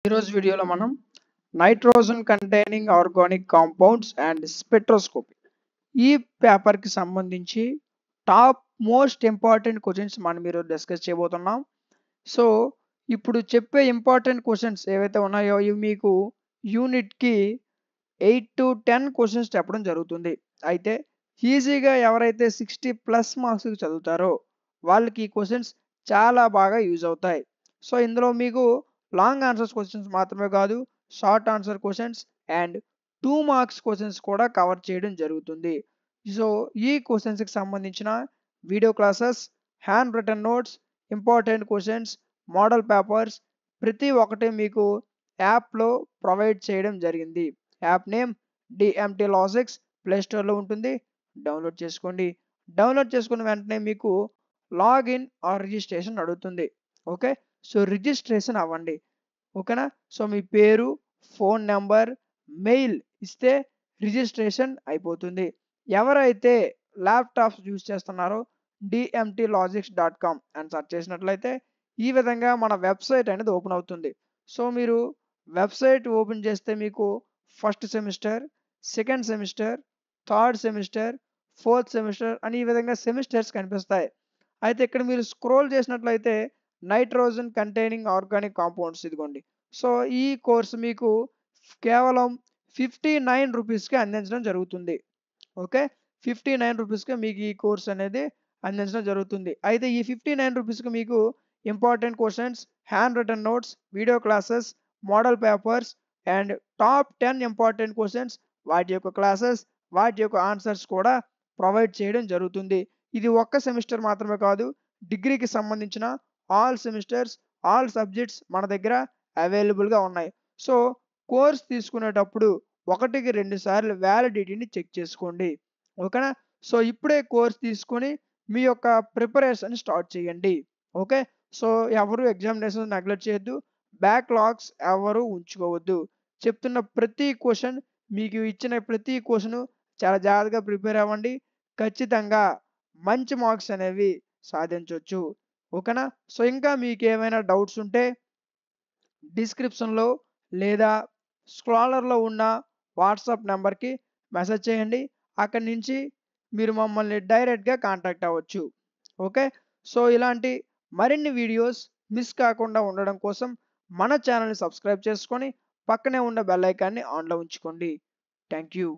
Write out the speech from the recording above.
ఈరోజు వీడియోలో మనం nitrogen containing organic compounds and spectroscopy ఈ పేపర్కి సంబంధించి టాప్ మోస్ట్ ఇంపార్టెంట్ క్వశ్చన్స్ మనం ఈరోజు డిస్కస్ చేయబోతున్నాం. సో ఇప్పుడు చెప్పే ఇంపార్టెంట్ క్వశ్చన్స్ ఏవైతే ఉన్నాయో ఇవి మీకు యూనిట్కి 8 to 10 క్వశ్చన్స్ చెప్పడం జరుగుతుంది. అయితే ఈజీగా ఎవరైతే 60+ మార్క్స్కి చదువుతారో వాళ్ళకి ఈ క్వశ్చన్స్ చాలా బాగా యూజ్ అవుతాయి. సో ఇందులో మీకు లాంగ్ ఆన్సర్స్ క్వశ్చన్స్ మాత్రమే కాదు, short answer questions and 2 marks questions కూడా కవర్ చేయడం జరుగుతుంది. సో ఈ క్వశ్చన్స్కి సంబంధించిన video classes, hand written notes, important questions, model papers ప్రతి ఒక్కటి మీకు యాప్లో ప్రొవైడ్ చేయడం జరిగింది. App name DMT Logics, play స్టోర్లో ఉంటుంది, డౌన్లోడ్ చేసుకోండి. డౌన్లోడ్ చేసుకున్న వెంటనే మీకు లాగిన్ ఆర్ రిజిస్ట్రేషన్ అడుగుతుంది. ఓకే, సో రిజిస్ట్రేషన్ అవ్వండి. ఓకేనా. సో మీ పేరు, ఫోన్ నెంబర్, మెయిల్ ఇస్తే రిజిస్ట్రేషన్ అయిపోతుంది. ఎవరైతే ల్యాప్టాప్స్ యూజ్ చేస్తున్నారో dmtlogics.com అని సెర్చ్ చేసినట్లయితే ఈ విధంగా మన వెబ్సైట్ అనేది ఓపెన్ అవుతుంది. సో మీరు వెబ్సైట్ ఓపెన్ చేస్తే మీకు first semester, second semester, third semester, fourth semester అని ఈ విధంగా సెమిస్టర్స్ కనిపిస్తాయి. అయితే ఇక్కడ మీరు స్క్రోల్ చేసినట్లయితే నైట్రోజన్ కంటైనింగ్ ఆర్గానిక్ కాంపౌండ్స్ ఇదిగోండి. సో ఈ కోర్సు మీకు కేవలం 59 రూపీస్కి అందించడం జరుగుతుంది. ఓకే, 59 రూపీస్కి మీకు ఈ కోర్స్ అనేది అందించడం జరుగుతుంది. అయితే ఈ 59 రూపీస్కి మీకు important questions, hand written notes, video classes, model papers and top 10 important questions, వాటి యొక్క క్లాసెస్, వాటి యొక్క ఆన్సర్స్ కూడా ప్రొవైడ్ చేయడం జరుగుతుంది. ఇది ఒక్క సెమిస్టర్ మాత్రమే కాదు, డిగ్రీకి సంబంధించిన ఆల్ సెమిస్టర్స్, ఆల్ సబ్జెక్ట్స్ మన దగ్గర అవైలబుల్గా ఉన్నాయి. సో కోర్స్ తీసుకునేటప్పుడు 1కి 2 సార్లు వ్యాలిడిటీని చెక్ చేసుకోండి. ఓకేనా. సో ఇప్పుడే కోర్స్ తీసుకొని మీ యొక్క ప్రిపరేషన్ స్టార్ట్ చేయండి. ఓకే, సో ఎవరు ఎగ్జామినేషన్ నెగ్లెక్ట్ చేయొద్దు, బ్యాక్లాగ్స్ ఎవరు ఉంచుకోవద్దు. చెప్తున్న ప్రతి క్వశ్చన్, మీకు ఇచ్చిన ప్రతి క్వశ్చన్ చాలా జాగ్రత్తగా ప్రిపేర్ అవ్వండి. ఖచ్చితంగా మంచి మార్క్స్ అనేవి సాధించవచ్చు. ఓకేనా. సో ఇంకా మీకు ఏమైనా డౌట్స్ ఉంటే డిస్క్రిప్షన్లో లేదా స్క్రాలర్లో ఉన్న వాట్సాప్ నెంబర్కి మెసేజ్ చేయండి. అక్కడి నుంచి మీరు మమ్మల్ని డైరెక్ట్గా కాంటాక్ట్ అవ్వచ్చు. ఓకే, సో ఇలాంటి మరిన్ని వీడియోస్ మిస్ కాకుండా ఉండడం కోసం మన ఛానల్ని సబ్స్క్రైబ్ చేసుకొని పక్కనే ఉన్న బెల్ ఐకాన్ని ఆన్లో ఉంచుకోండి. Thank you.